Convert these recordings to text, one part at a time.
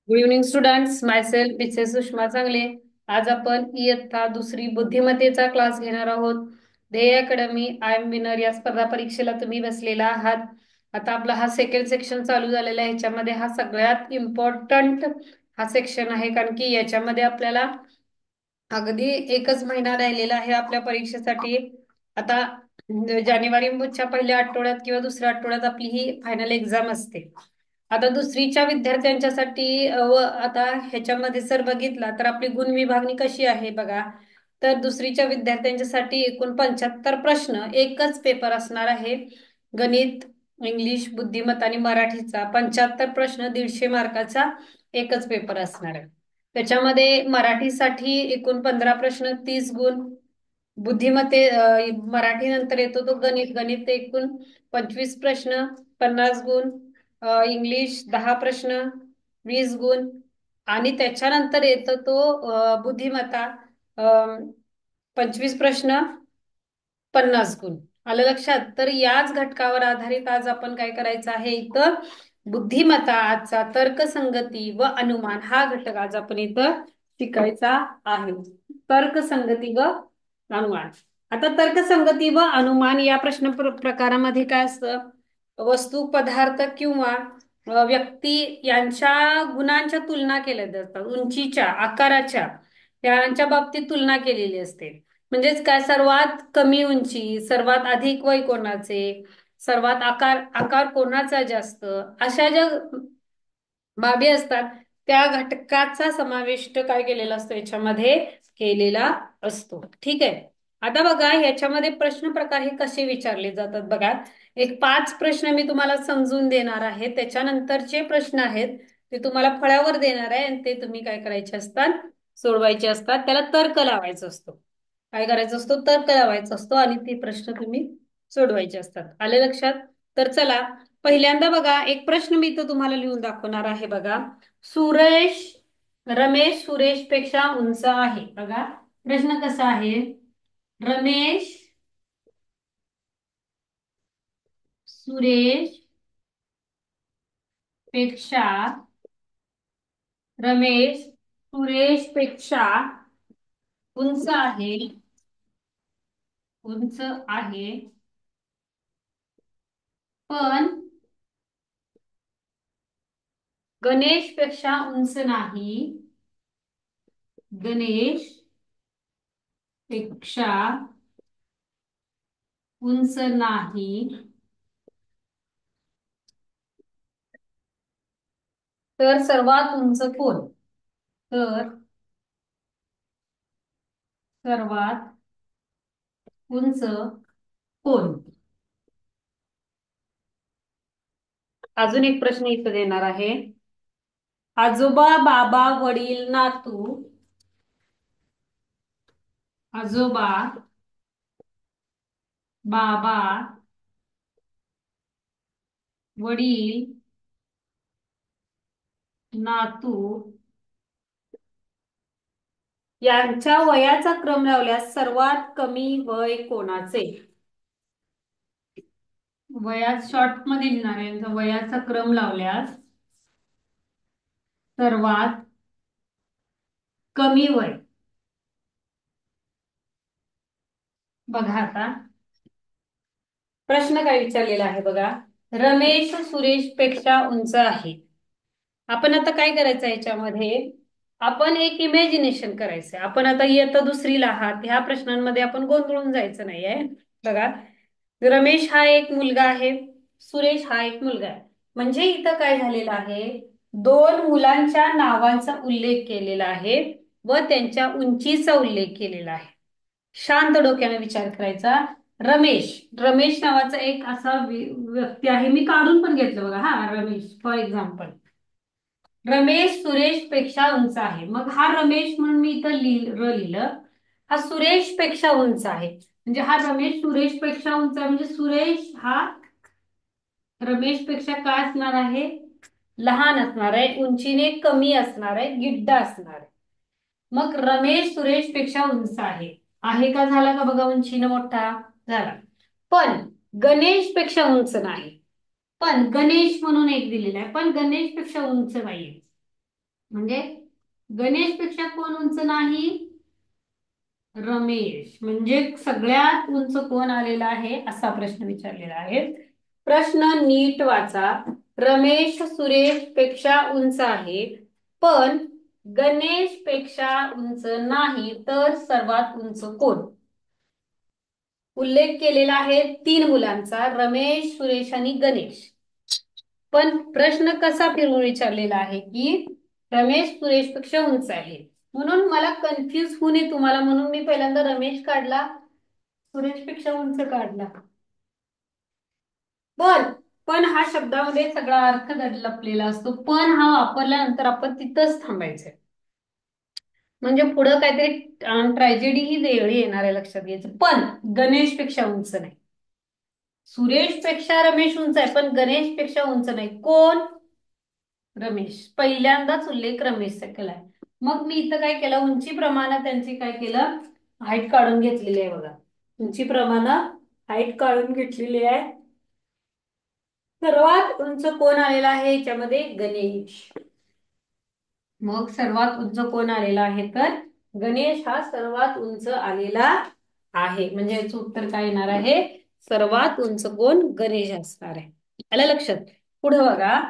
Good evening students, myself Mrs Sushma चांगले. आज आपण इयत्ता दुसरी बुद्धिमत्तेचा क्लास घेणार आहोत. ध्येय अकॅडमी आय एम विनर या स्पर्धा परीक्षेला तुम्ही बसलेला आहात. आता आपला हा सेकंड सेक्शन चालू झालेला आहे. ह्याच्यामध्ये हा सगळ्यात इम्पॉर्टंट हा सेक्शन आहे, कारण की याच्यामध्ये आपल्याला अगदी एकच महिना राहिलेला आहे आपल्या परीक्षेसाठी. आता जानेवारीच्या पहिल्या आठवड्यात किंवा दुसऱ्या आठवड्यात आपली ही फायनल एक्झाम असते. आता दुसरीच्या विद्यार्थ्यांच्यासाठी व आता ह्याच्यामध्ये जर बघितला तर आपली गुण विभागणी कशी आहे बघा. तर दुसरीच्या विद्यार्थ्यांच्यासाठी एकूण 75 प्रश्न, एकच पेपर असणार आहे. गणित, इंग्लिश, बुद्धिमत्ता आणि मराठीचा 75 प्रश्न, 150 मार्काचा एकच पेपर असणार आहे. त्याच्यामध्ये मराठीसाठी एकूण 15 प्रश्न, 30 गुण. बुद्धिमत्ते मराठी नंतर येतो तो गणित. गणित एकूण 25 प्रश्न, 50 गुण. इंग्लिश 10 प्रश्न, 20 गुण. आणि त्याच्यानंतर येतो तो बुद्धिमत्ता, 25 प्रश्न, 50 गुण. आलं लक्षात? तर याच घटकावर आधारित आज आपण काय करायचं आहे, इथं बुद्धिमत्ता आजचा तर्कसंगती व अनुमान हा घटक आज आपण इथं शिकायचा आहे. तर्कसंगती व अनुमान. आता तर्कसंगती व अनुमान या प्रश्न प्रकारामध्ये काय असतं, वस्तू, पदार्थ किंवा व्यक्ती यांच्या गुणांच्या तुलना केल्या जातात. उंचीच्या, आकाराच्या यांच्या बाबतीत तुलना केलेली असते. म्हणजेच काय, सर्वात कमी उंची, सर्वात अधिक वय कोणाचे, सर्वात आकार आकार कोणाचा जास्त, अशा ज्या बाबी असतात त्या घटकाचा समाविष्ट काय केलेला असतो, याच्यामध्ये केलेला असतो. ठीक आहे. आता बघा याच्यामध्ये प्रश्न प्रकार हे कसे विचारले जातात बघा. एक 5 प्रश्न मी तुम्हाला समजून देणार आहे. त्याच्यानंतरचे प्रश्न आहेत ते तुम्हाला फळ्यावर देणार आहे आणि ते तुम्ही काय करायचे असतात, सोडवायचे असतात. त्याला तर्क लावायचा असतो. काय करायचा असतो, तर्क लावायचा असतो आणि ते प्रश्न तुम्ही सोडवायचे असतात. आले लक्षात? तर चला, पहिल्यांदा बघा एक प्रश्न मी इथं तुम्हाला लिहून दाखवणार आहे बघा. सुरेश रमेश सुरेश पेक्षा उंच आहे. बघा प्रश्न कसा आहे, रमेश सुरेश पेक्षा रमेश सुरेश पेक्षा उंच आहे, उंच आहे, पण गणेश पेक्षा उंच नाही. गणेश पेक्षा उंच नाही. तर सर्वात उंच कोण? तर सर्वात उंच कोण? अजून एक प्रश्न इथं देणार आहे. आजोबा, बाबा, वडील, नातू. आजोबा, बाबा, वडील, नातू यांच्या वयाचा क्रम लावल्यास सर्वात कमी वय कोणाचे? वयात शॉर्ट मध्ये लिहिणार आहे. यांचा वयाचा क्रम लावल्यास सर्वात कमी वय. बघा आता प्रश्न काय विचारलेला आहे बघा. रमेश सुरेश पेक्षा उंच आहे. आपण आता काय करायचं याच्यामध्ये, आपण एक इमॅजिनेशन करायचंय. आपण आता इयत्ता दुसरीला आहात, ह्या प्रश्नांमध्ये आपण गोंधळून जायचं नाहीये. बघा, रमेश हा एक मुलगा आहे, सुरेश हा एक मुलगा आहे. म्हणजे इथं काय झालेलं आहे, दोन मुलांच्या नावांचा उल्लेख केलेला आहे व त्यांच्या उंचीचा उल्लेख केलेला आहे. शांत डोक्याने विचार करायचा. रमेश, रमेश नावाचा एक असा व्यक्ती आहे. मी काढून पण घेतलं बघा, हा रमेश फॉर एक्झाम्पल. रमेश सुरेश पेक्षा उंच आहे. मग हा रमेश म्हणून मी इथं लिहिलं. हा सुरेश पेक्षा उंच आहे, म्हणजे हा रमेश सुरेश पेक्षा उंच आहे, म्हणजे सुरेश हा रमेश पेक्षा काय असणार आहे, लहान असणार आहे, उंचीने कमी असणार आहे, गिड्डा असणार आहे. मग रमेश सुरेश पेक्षा उंच आहे. आहे का, झाला का बघा, उंचीने मोठा झाला. पण गणेश पेक्षा उंच नाही. पण गणेश म्हणून एक दिलेला आहे, पण गणेश पेक्षा उंच नाहीये. म्हणजे गणेशपेक्षा कोण उंच नाही? रमेश. म्हणजे सगळ्यात उंच कोण आलेला आहे असा प्रश्न विचारलेला आहे. प्रश्न नीट वाचा. रमेश सुरेश पेक्षा उंच आहे, पण गणेश पेक्षा उंच नाही, तर सर्वात उंच कोण? उल्लेख केलेला आहे तीन मुलांचा, रमेश, सुरेश आणि गणेश. पण प्रश्न कसा फिरवून विचारलेला आहे की रमेश सुरेश पेक्षा उंच आहे, म्हणून मला कन्फ्युज होऊ नये तुम्हाला, म्हणून मी पहिल्यांदा रमेश काढला, सुरेश पेक्षा उंच काढला. पण पण हा शब्दामध्ये सगळा अर्थ लपलेला असतो. पण हा वापरल्यानंतर आपण तिथंच थांबायचंय, म्हणजे पुढं काहीतरी ट्रॅजेडी ही वेगळी येणार आहे, लक्षात घ्यायचं. पण गणेश पेक्षा उंच नाही. सुरेश पेक्षा रमेश उंच आहे, पण गणेश पेक्षा उंच नाही. कोण? रमेश. पहिल्यांदाच उल्लेख रमेशचा केलाय. मग मी इथं काय केलं, उंची प्रमाणे त्यांची काय केलं, हाईट काढून घेतलेली आहे बघा. उंची प्रमाणे हाईट काढून घेतलेली आहे. सर्वात उंच कोण आलेला आहे याच्यामध्ये? गणेश. मग सर्वात उंच कोण आलेला आहे? तर गणेश हा सर्वात उंच आलेला आहे. म्हणजे याचं उत्तर काय येणार आहे? सर्वात उंच कोण? गणेश असणार आहे. आलं लक्षात? पुढे बघा.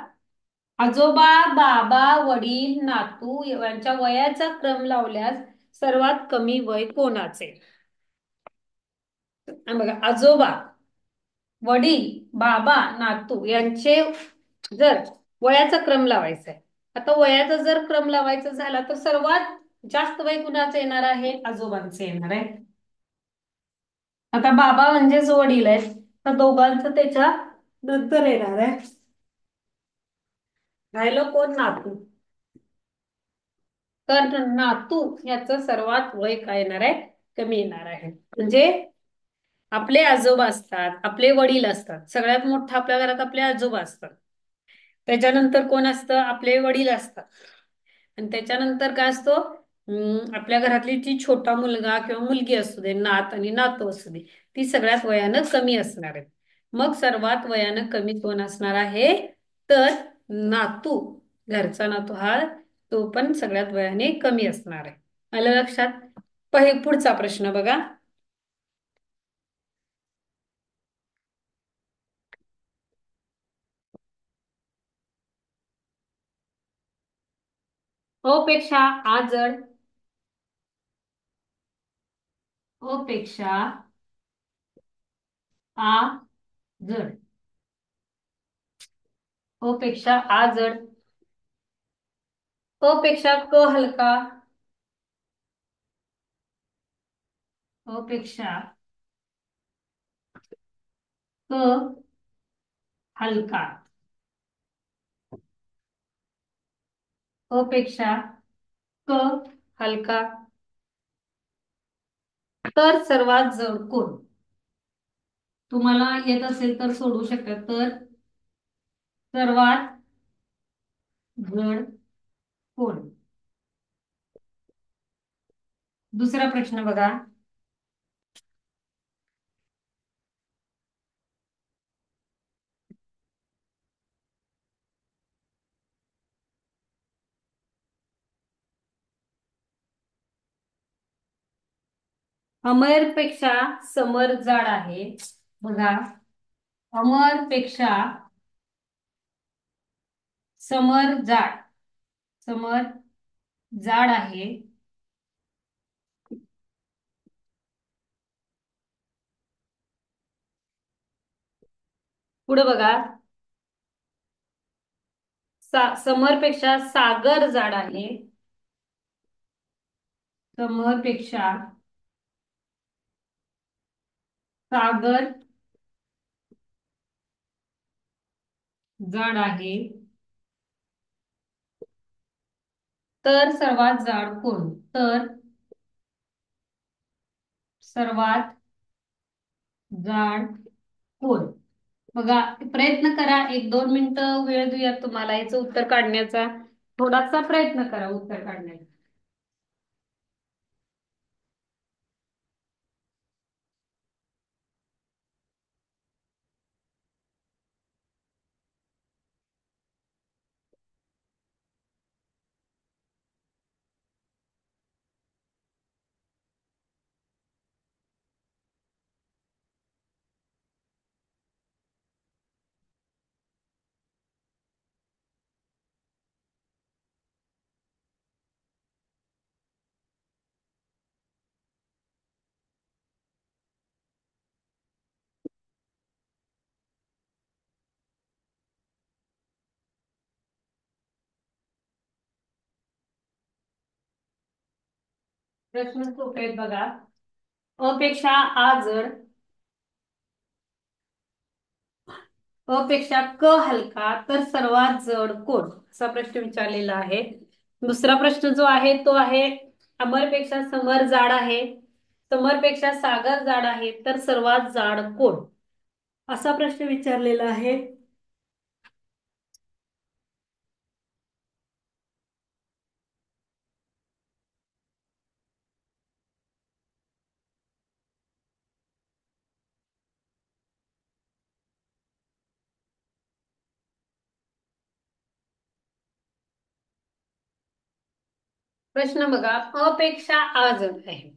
आजोबा, बाबा, वडील, नातू यांच्या वयाचा क्रम लावल्यास सर्वात कमी वय कोणाचे? बघा, आजोबा, वडील, बाबा, नातू यांचे जर वयाचा क्रम लावायचा आहे, आता वयाचा जर क्रम लावायचा झाला तर सर्वात जास्त वय कुणाचं येणार आहे? आजोबांचे येणार आहे. आता बाबा म्हणजेच वडील आहेत, तर दोघांचं त्याच्या नंतर येणार आहे. राहिलं कोण? नातू. तर नातू याचं सर्वात वय काय येणार आहे? कमी येणार आहे. म्हणजे आपले आजोबा असतात, आपले वडील असतात, सगळ्यात मोठं आपल्या घरात आपले आजोबा असतात. त्याच्यानंतर कोण असतं? आपले वडील असतात. आणि त्याच्यानंतर काय असतो? आपल्या घरातली जी छोटा मुलगा किंवा मुलगी असू दे, नात आणि नातू असू दे, ती सगळ्यात वयानं कमी असणार आहे. मग सर्वात वयानं कमी कोण असणार आहे? तर नातू. घरचा नातू हा, तो पण सगळ्यात वयाने कमी असणार आहे. आलं लक्षात? पुढचा प्रश्न बघा. ओ पेक्षा आ जड. ओ पेक्षा आ जड. ओ पेक्षा आ जड. अ पेक्षा क हलका. अ पेक्षा क हलका. अ पेक्षा क हलका. तर सर्वात जड कोण? तुम्हाला येत असेल तर सोडू शकता. तर सर्वात जड कोण? दुसरा प्रश्न बघा. अमर पेक्षा समर जाड आहे. बघा, अमर पेक्षा समर जाड. समर जाड आहे. पुढे बघा. समर पेक्षा सागर जाड आहे. समर पेक्षा सागर जाड आहे. तर सर्वात जाड कोण? तर सर्वात जाड कोण? बघा, प्रयत्न करा. 1-2 मिनिटं वेळ देऊया तुम्हाला याचं उत्तर काढण्याचा. थोडासा प्रयत्न करा उत्तर काढण्याचा. प्रश्न सोपे आहेत बघा. अ पेक्षा आ जड, अ पेक्षा क हलका तर सर्वात जड कोण, असा प्रश्न विचारलेला आहे. दुसरा प्रश्न जो आहे तो आहे, अमरपेक्षा समर जाड आहे, समरपेक्षा सागर जाड आहे तर सर्वात जाड कोण, असा प्रश्न विचारलेला आहे. प्रश्न बघा, अ पेक्षा आ जड आहे,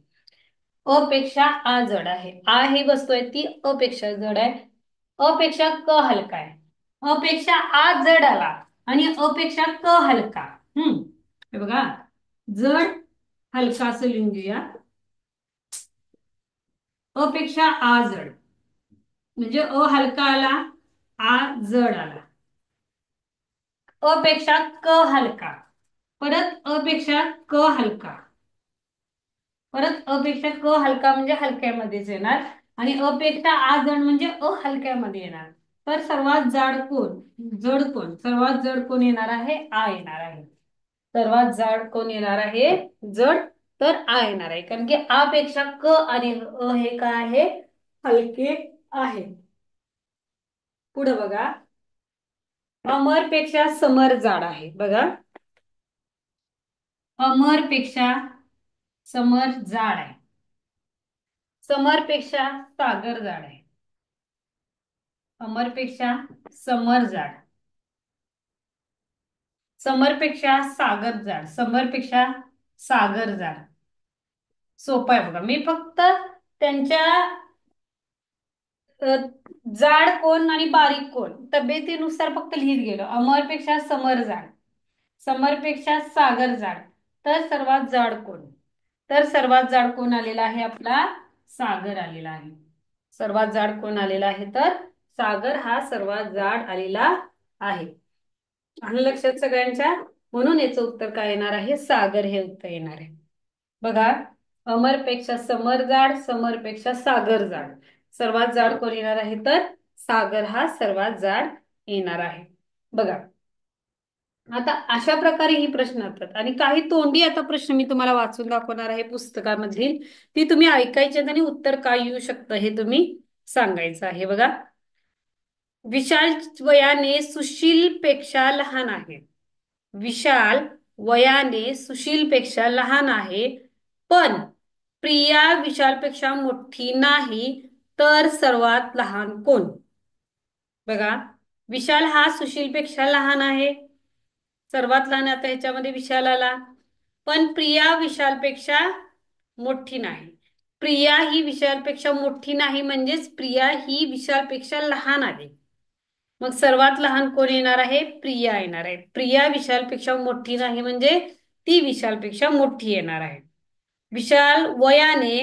अ पेक्षा आ जड आहे, आ ही वस्तू आहे ती अ पेक्षा जड आहे, अ पेक्षा क हलका आहे, अ पेक्षा आ जड आला आणि अ पेक्षा क हलका. हे बघा, जड हलका असं लिहून घेऊया. अ पेक्षा आ जड म्हणजे अ हलका आला, आ जड आला. अ पेक्षा क हलका, परत अ पेक्षा क हलका, परत अ पेक्षा क हलका म्हणजे हलक्यामध्येच येणार, आणि अ पेक्षा आ जड म्हणजे अ हलक्यामध्ये येणार. तर सर्वात जाड कोण, जड कोण, सर्वात जड कोण येणार आहे, आ येणार आहे. सर्वात जाड कोण येणार आहे, जड, तर आ येणार आहे, कारण की आ पेक्षा क आणि अ हे काय आहे, हलके आहे. पुढे बघा, अमर पेक्षा समर जाड आहे. बघा, अमर पेक्षा समर जाड आहे, समर पेक्षा सागर जाड आहे, अमरपेक्षा समर जाड, समरपेक्षा सागर जाड, समरपेक्षा सागर जाड. सोपं आहे बघा, मी फक्त त्यांच्या अ, जाड कोण आणि बारीक कोण तब्येतीनुसार फक्त लिहित गेलो. अमरपेक्षा समर जाड, समरपेक्षा सागर जाड, तर सर्वात जाड कोण, तर सर्वात जाड कोण आलेला आहे, आपला सागर आलेला आहे. सर्वात जाड कोण आलेला आहे, तर सागर हा सर्वात जाड आलेला आहे. आणि लक्षात सगळ्यांच्या, म्हणून याचं उत्तर काय येणार आहे, सागर हे उत्तर येणार आहे. बघा, अमरपेक्षा समर जाड, समरपेक्षा सागर जाड, सर्वात जाड कोण येणार आहे, तर सागर हा सर्वात जाड येणार आहे. बघा, आता अशा प्रकारे ही प्रश्न असतात, आणि काही तोंडी आता प्रश्न मी तुम्हाला वाचून दाखवणार आहे पुस्तकामधील, ती तुम्ही ऐकायचे आणि उत्तर काय येऊ शकतं हे तुम्ही सांगायचं आहे. बघा, विशाल वयाने सुशील पेक्षा लहान आहे, विशाल वयाने सुशील पेक्षा लहान आहे, पण प्रिया विशालपेक्षा मोठी नाही, तर सर्वात लहान कोण. बघा, विशाल हा सुशील पेक्षा लहान आहे, सर्वात लहान आता ह्याच्यामध्ये विशाल आला, पण प्रिया विशालपेक्षा मोठी नाही. प्रिया ही विशालपेक्षा मोठी नाही म्हणजेच प्रिया ही विशालपेक्षा लहान आहे. मग सर्वात लहान कोण येणार आहे, प्रिया येणार आहे. प्रिया विशालपेक्षा मोठी नाही म्हणजे ती विशालपेक्षा मोठी येणार आहे. विशाल वयाने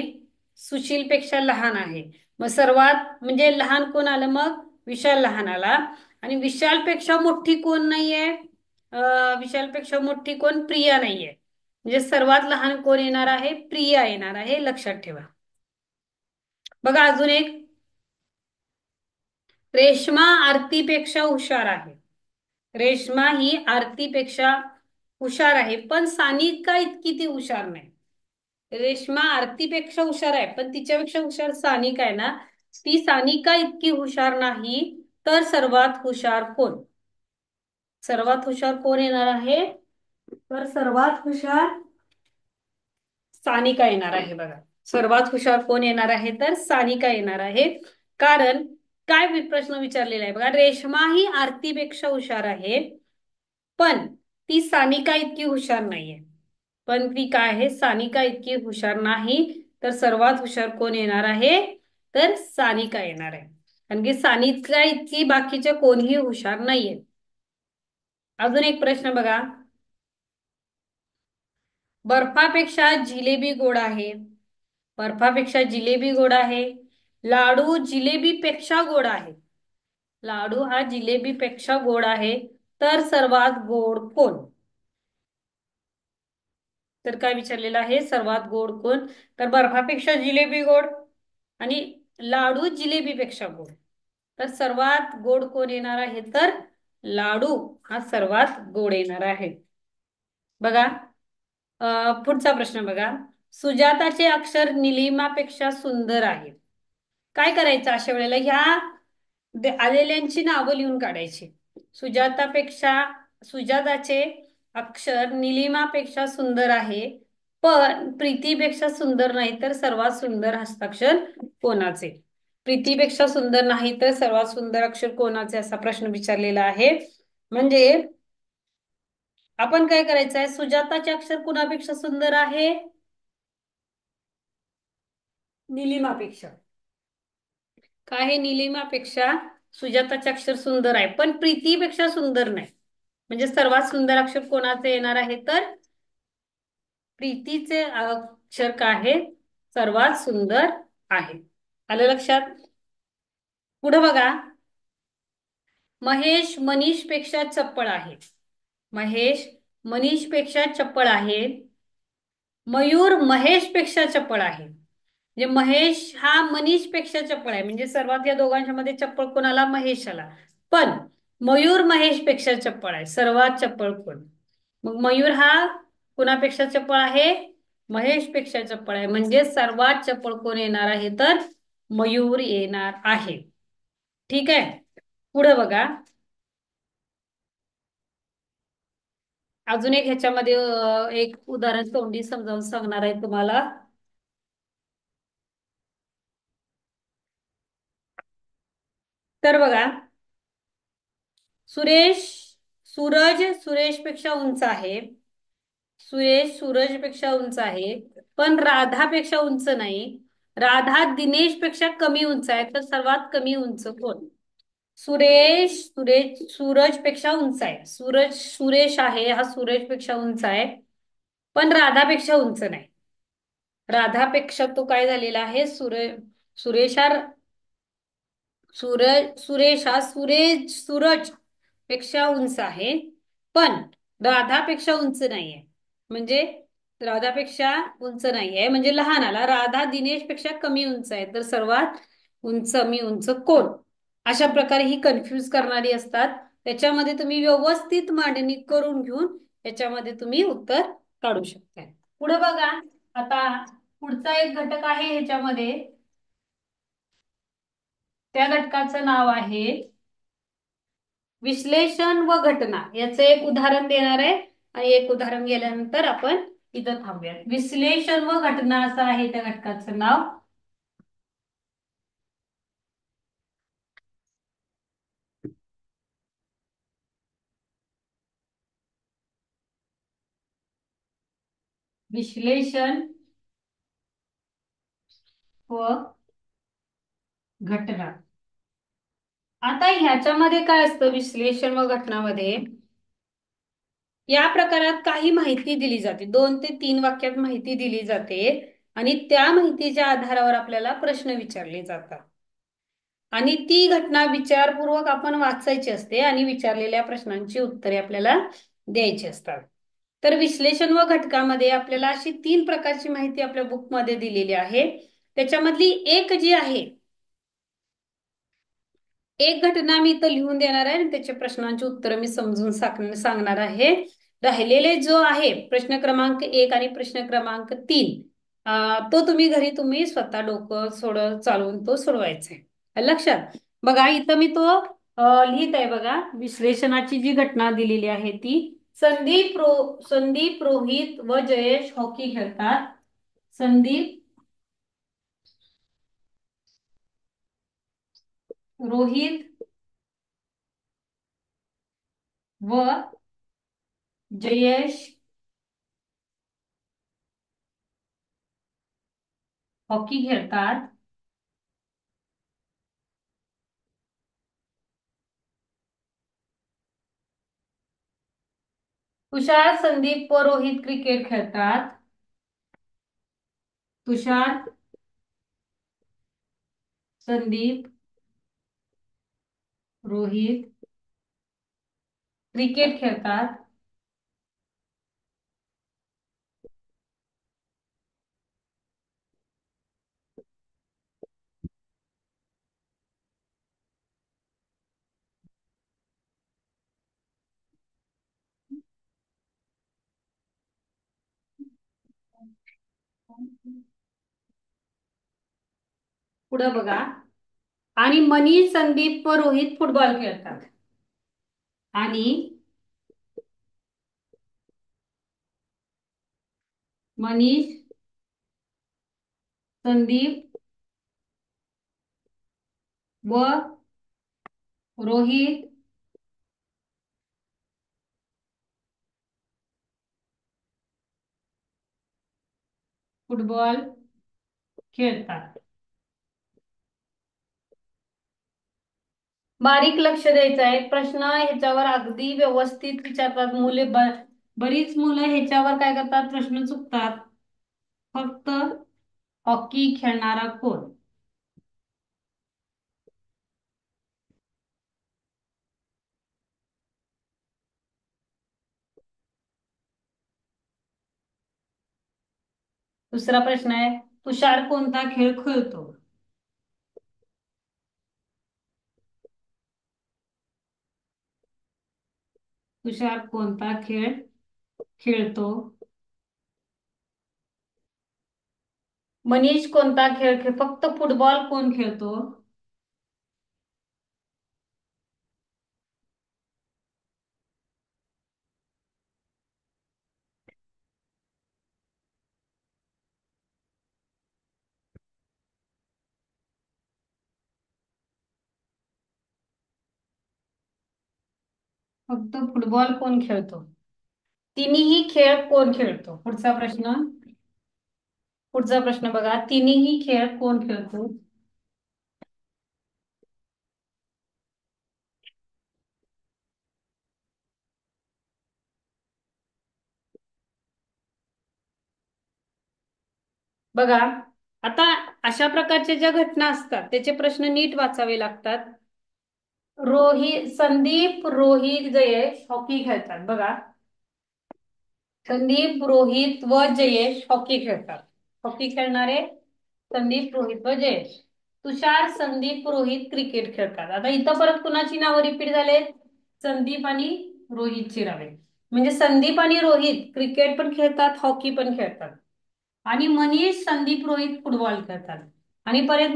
सुशीलपेक्षा लहान आहे, मग सर्वात म्हणजे लहान कोण आलं, मग विशाल लहान आला. आणि विशालपेक्षा मोठी कोण नाहीये, विशालपेक्षा मोठी कोण, प्रिया नाहीये, म्हणजे सर्वात लहान कोण येणार आहे, प्रिया येणार आहे. लक्षात ठेवा. बघा अजून एक, रेश्मा आरतीपेक्षा हुशार आहे, रेश्मा ही आरतीपेक्षा हुशार आहे, पण सानिका इतकी ती हुशार नाही. रेश्मा आरतीपेक्षा हुशार आहे, पण तिच्यापेक्षा हुशार सानिका आहे ना, ती सानिका इतकी हुशार नाही, तर सर्वात हुशार कोण, सर्वात हुशार कोण येणार आहे, तर सर्वात हुशार सानिका येणार आहे. बघा, सर्वात हुशार कोण येणार आहे, तर सानिका येणार आहे. कारण काय प्रश्न विचारलेला आहे बघा, रेश्मा ही आरतीपेक्षा हुशार आहे, पण ती सानिका इतकी हुशार नाहीये, पण ती काय आहे, सानिका इतकी हुशार नाही, तर सर्वात हुशार कोण येणार आहे, तर सानिका येणार आहे, कारण की सानिका इतकी बाकीचे कोणीही हुशार नाहीये. अजून एक प्रश्न बघा, बर्फापेक्षा जिलेबी गोड आहे, बर्फापेक्षा जिलेबी गोड आहे, लाडू जिलेबीपेक्षा गोड आहे, लाडू हा जिलेबीपेक्षा गोड आहे, तर सर्वात गोड कोण. तर काय विचारलेलं आहे, सर्वात गोड कोण? तर बर्फापेक्षा जिलेबी गोड आणि लाडू जिलेबीपेक्षा गोड. तर सर्वात गोड कोण येणार आहे? तर लाडू हा सर्वात गोड येणार आहे. बघा, पुढचा प्रश्न बघा. सुजाताचे अक्षर निलिमापेक्षा सुंदर आहे. काय करायचं अशा वेळेला? ह्या आलेल्यांची नावं लिहून काढायची. सुजातापेक्षा सुजाताचे अक्षर निलिमापेक्षा सुंदर आहे, पण प्रीतीपेक्षा सुंदर नाही, तर सर्वात सुंदर हस्ताक्षर कोणाचे? प्रीतीपेक्षा सुंदर नाही तर सर्वात सुंदर अक्षर कोणाचे, असा प्रश्न विचारलेला आहे. म्हणजे आपण काय करायचं आहे? सुजाताचे अक्षर कुणापेक्षा सुंदर आहे? निलिमापेक्षा. काय आहे? निलिमापेक्षा सुजाताचे अक्षर सुंदर आहे, पण प्रीतीपेक्षा सुंदर नाही. म्हणजे सर्वात सुंदर अक्षर कोणाचे येणार आहे? तर प्रीतीचे अक्षर काय आहे? सर्वात सुंदर आहे. आलं लक्षात? पुढे बघा. महेश मनीष पेक्षा चप्पळ आहे. महेश मनीष पेक्षा चप्पळ आहे. मयूर महेश पेक्षा चप्पळ आहे. म्हणजे महेश हा मनीष पेक्षा चप्पळ आहे, म्हणजे सर्वात या दोघांच्या मध्ये चप्पळ कोणाला? महेशाला. पण मयूर महेश पेक्षा चप्पळ आहे. सर्वात चप्पळ कोण? मग मयूर हा कुणापेक्षा चप्पळ आहे? महेश पेक्षा चप्पळ आहे. म्हणजे सर्वात चप्पळ कोण येणार आहे? तर मयूर येणार आहे. ठीक आहे. पुढे बघा. अजून एक ह्याच्यामध्ये एक उदाहरण तोंडी समजावून सांगणार आहे तुम्हाला. तर बघा, सुरेश सूरज सुरेशपेक्षा उंच आहे. सुरेश सूरजपेक्षा उंच आहे, पण राधापेक्षा उंच नाही. राधा दिनेशपेक्षा कमी उंच आहे, तर सर्वात कमी उंच कोण? सुरेश सूरजपेक्षा उंच आहे. सुरेश आहे हा सूरजपेक्षा उंच आहे, पण राधापेक्षा उंच नाही. राधापेक्षा तो काय झालेला आहे? सुरेश हा सुरेश हा सूरज पेक्षा उंच आहे, पण राधापेक्षा उंच नाहीये. म्हणजे राधापेक्षा उंच नाहीये म्हणजे लहान आला. राधा दिनेश पेक्षा कमी उंच आहे, तर सर्वात कमी उंच कोण? अशा प्रकारे ही कन्फ्यूज करणारी असतात. त्याच्यामध्ये तुम्ही व्यवस्थित मांडणी करून घेऊन याच्यामध्ये तुम्ही उत्तर काढू शकता. पुढे बघा. आता पुढचा एक घटक आहे ह्याच्यामध्ये. त्या घटकाचं नाव आहे विश्लेषण व घटना. याचं एक उदाहरण देणार आहे आणि एक उदाहरण गेल्यानंतर आपण इथं थांबूया. विश्लेषण व घटना असं आहे त्या घटकाचं नाव. विश्लेषण व घटना. आता ह्याच्यामध्ये काय असतं? विश्लेषण व घटनामध्ये या प्रकारात काही माहिती दिली जाते. 2 ते 3 वाक्यात माहिती दिली जाते आणि त्या माहितीच्या आधारावर आपल्याला प्रश्न विचारले जातात आणि ती घटना विचारपूर्वक आपण वाचायची असते आणि विचारलेल्या प्रश्नांची उत्तरे आपल्याला द्यायची असतात. तर विश्लेषण व घटकामध्ये आपल्याला अशी 3 प्रकारची माहिती आपल्या बुकमध्ये दिलेली आहे. त्याच्यामधली एक जी आहे, एक घटना मी इथं लिहून देणार आहे आणि त्याच्या प्रश्नांची उत्तरं मी समजून सांगणार आहे. राहिलेले जो आहे प्रश्न क्रमांक 1 आणि प्रश्न क्रमांक 3, तो तुम्ही स्वतः डोकं चालवून तो सोडवायचा आहे. लक्षात? बघा इथं मी तो लिहित आहे. बघा, विश्लेषणाची जी घटना दिलेली आहे ती, संदीप रोहित व जयेश हॉकी खेळतात. संदीप रोहित व जयेश हॉकी खेळतात. तुषार संदीप व रोहित क्रिकेट खेळतात. तुषार संदीप रोहित क्रिकेट खेळतात. पुढं बघा. आणि मनीष, संदीप व रोहित फुटबॉल खेळतात. आणि मनीष, संदीप व रोहित फुटबॉल खेळतात. बारीक लक्ष द्यायचं आहे. प्रश्न ह्याच्यावर अगदी व्यवस्थित विचारतात. बरीच मुलं ह्याच्यावर काय करतात, प्रश्न चुकतात. फक्त हॉकी खेळणारा कोण? दुसरा प्रश्न आहे, तुषार कोणता खेळ खेळतो? तुषार कोणता खेळ खेळतो? मनीष कोणता फक्त फुटबॉल कोण खेळतो? फक्त फुटबॉल कोण खेळतो? तिन्ही खेळ कोण खेळतो? पुढचा प्रश्न बघा, तिन्ही खेळ कोण खेळतो? बघा, आता अशा प्रकारच्या ज्या घटना असतात त्याचे प्रश्न नीट वाचावे लागतात. संदीप, रोहित, जयेश हॉकी खेळतात. बघा, संदीप, रोहित व जयेश हॉकी खेळतात. हॉकी खेळणारे संदीप, रोहित व जयेश. तुषार, संदीप, रोहित क्रिकेट खेळतात. आता इथं परत कुणाची नावं रिपीट झालेत? संदीप आणि रोहितची नावे. म्हणजे संदीप आणि रोहित क्रिकेट पण खेळतात, हॉकी पण खेळतात. आणि मनीष, संदीप, रोहित फुटबॉल खेळतात. आणि परत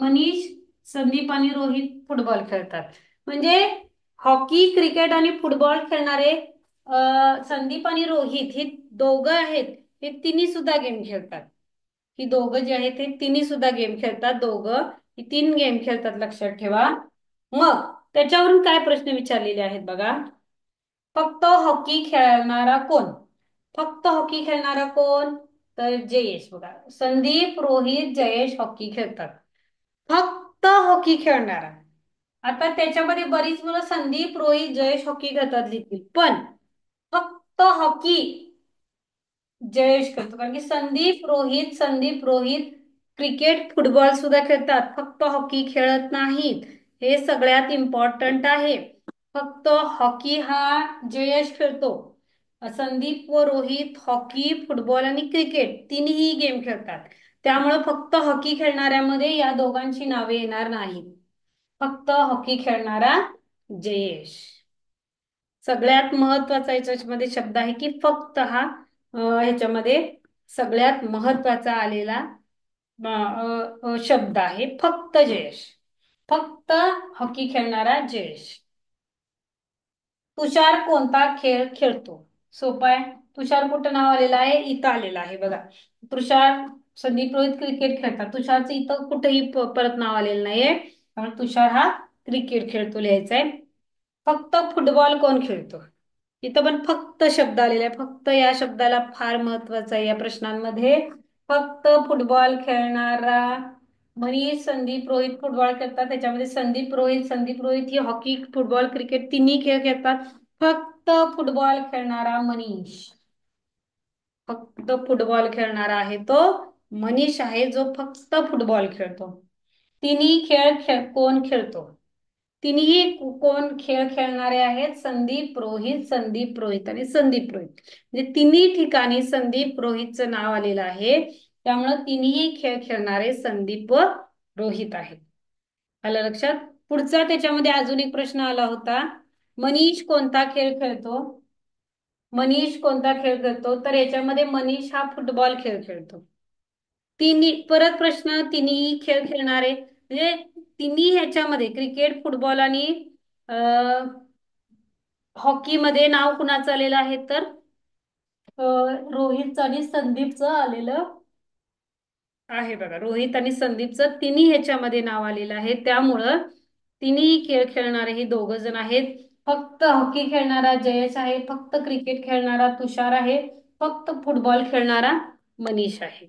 मनीष, संदीप आणि रोहित फुटबॉल खेळतात. म्हणजे हॉकी, क्रिकेट आणि फुटबॉल खेळणारे संदीप आणि रोहित हे दोघं आहेत, हे तिन्ही सुद्धा गेम खेळतात. ही दोघं जे आहेत ते तिन्ही सुद्धा गेम खेळतात. दोघं ही 3 गेम खेळतात, लक्षात ठेवा. मग त्याच्यावरून काय प्रश्न विचारलेले आहेत बघा. फक्त हॉकी खेळणारा कोण? फक्त हॉकी खेळणारा कोण? तर जयेश. बघा, संदीप, रोहित, जयेश हॉकी खेळतात. फक्त हॉकी खेळणारा. आता त्याच्यामध्ये बरीच मुलं संदीप, रोहित, जयेश हॉकी खेळतात लिहितील, पण फक्त हॉकी जयेश खेळतो. कारण की संदीप रोहित क्रिकेट, फुटबॉल सुद्धा खेळतात, फक्त हॉकी खेळत नाहीत. हे सगळ्यात इम्पॉर्टंट आहे. फक्त हॉकी हा जयेश खेळतो. संदीप व रोहित हॉकी, फुटबॉल आणि क्रिकेट तिन्ही गेम खेळतात. त्यामुळे फक्त हॉकी खेळणाऱ्यामध्ये या दोघांची नावे येणार नाहीत. फक्त हॉकी खेळणारा जयेश. सगळ्यात महत्वाचा याच्यामध्ये शब्द आहे की फक्त हा ह्याच्यामध्ये सगळ्यात महत्वाचा आलेला शब्द आहे फक्त जयेश. फक्त हॉकी खेळणारा जयेश. तुषार कोणता खेळ खेळतो? सोपा आहे. तुषार कुठं नाव आलेलं आहे? इथं आलेलं आहे बघा. तुषार, संदीप, रोहित क्रिकेट खेळतात. तुषारचं इथं कुठेही परत नाव आलेलं नाहीये, त्यामुळे तुषार हा क्रिकेट खेळतो लिहायचंय. फक्त फुटबॉल कोण खेळतो? इथं पण फक्त शब्द आलेला आहे. फक्त या शब्दाला फार महत्वाचं आहे या प्रश्नांमध्ये. फक्त फुटबॉल खेळणारा मनीष, संदीप, रोहित फुटबॉल खेळतात. त्याच्यामध्ये संदीप रोहित ही हॉकी, फुटबॉल, क्रिकेट तिन्ही खेळ खेळतात. फक्त फुटबॉल खेळणारा मनीष. फक्त फुटबॉल खेळणारा आहे तो मनीष आहे, जो फक्त फुटबॉल खेळतो. तिन्ही कोण खेळतो? तिन्ही कोण खेळ खेळणारे आहेत? संदीप रोहित आणि संदीप रोहित. म्हणजे तिन्ही ठिकाणी संदीप रोहितचं नाव आलेलं आहे, त्यामुळं तिन्ही खेळ खेळणारे संदीप व रोहित आहेत. आलं लक्षात? पुढचा त्याच्यामध्ये अजून एक प्रश्न आला होता, मनीष कोणता खेळ खेळतो? मनीष कोणता खेळ खेळतो? तर याच्यामध्ये मनीष हा फुटबॉल खेळ खेळतो. तिन्ही परत प्रश्न, तिन्ही खेळ खेळणारे म्हणजे तिन्ही ह्याच्यामध्ये क्रिकेट, फुटबॉल आणि हॉकीमध्ये नाव कुणाचं आलेलं आहे तर रोहितचं आणि संदीपचं आलेलं आहे बघा. रोहित आणि संदीपचं तिन्ही ह्याच्यामध्ये नाव आलेलं आहे. त्यामुळं तिन्ही खेळ खेळणारे हे दोघ जण आहेत. फक्त हॉकी खेळणारा जयेश आहे, फक्त क्रिकेट खेळणारा तुषार आहे, फक्त फुटबॉल खेळणारा मनीष आहे.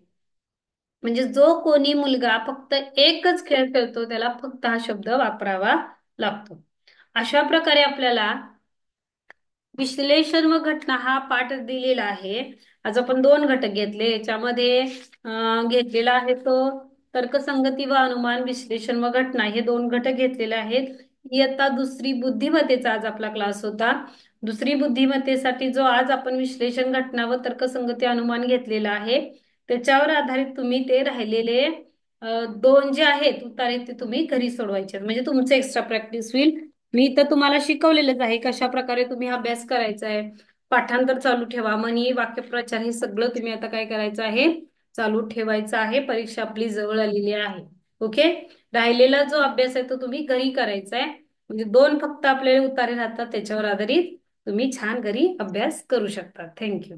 म्हणजे जो कोणी मुलगा फक्त एकच खेळ खेळतो त्याला फक्त हा शब्द वापरावा लागतो. अशा प्रकारे आपल्याला विश्लेषण व घटना हा पाठ दिलेला आहे. आज आपण दोन घटक घेतले. याच्यामध्ये घेतलेला आहे तो तर्कसंगती व अनुमान, विश्लेषण व घटना हे दोन घटक घेतलेले आहेत. इयत्ता दुसरी बुद्धिमत्तेचा आज आपला क्लास होता. दुसरी बुद्धिमत्तेसाठी जो आज आपण विश्लेषण, घटना व तर्कसंगती अनुमान घेतलेला आहे त्याच्यावर आधारित तुम्ही ते राहिलेले दोन जे आहेत उत्तर आहेत ते तुम्ही घरी सोडवायचे आहेत. म्हणजे तुमचं एक्स्ट्रा प्रॅक्टिस होईल. मी तर तुम्हाला शिकवलेलंच आहे कशा प्रकारे तुम्ही अभ्यास करायचा आहे. पाठांतर चालू ठेवा, म्हणी, वाक्यप्रचार हे सगळं तुम्ही आता काय करायचं आहे, चालू ठेवायचं आहे. परीक्षा आपली जवळ आलेली आहे. ओके. राहिलेला जो अभ्यास आहे तो तुम्ही घरी करायचा आहे. म्हणजे दोन फक्त आपल्याला उतारे राहतात त्याच्यावर आधारित तुम्ही छान घरी अभ्यास करू शकता. थँक्यू.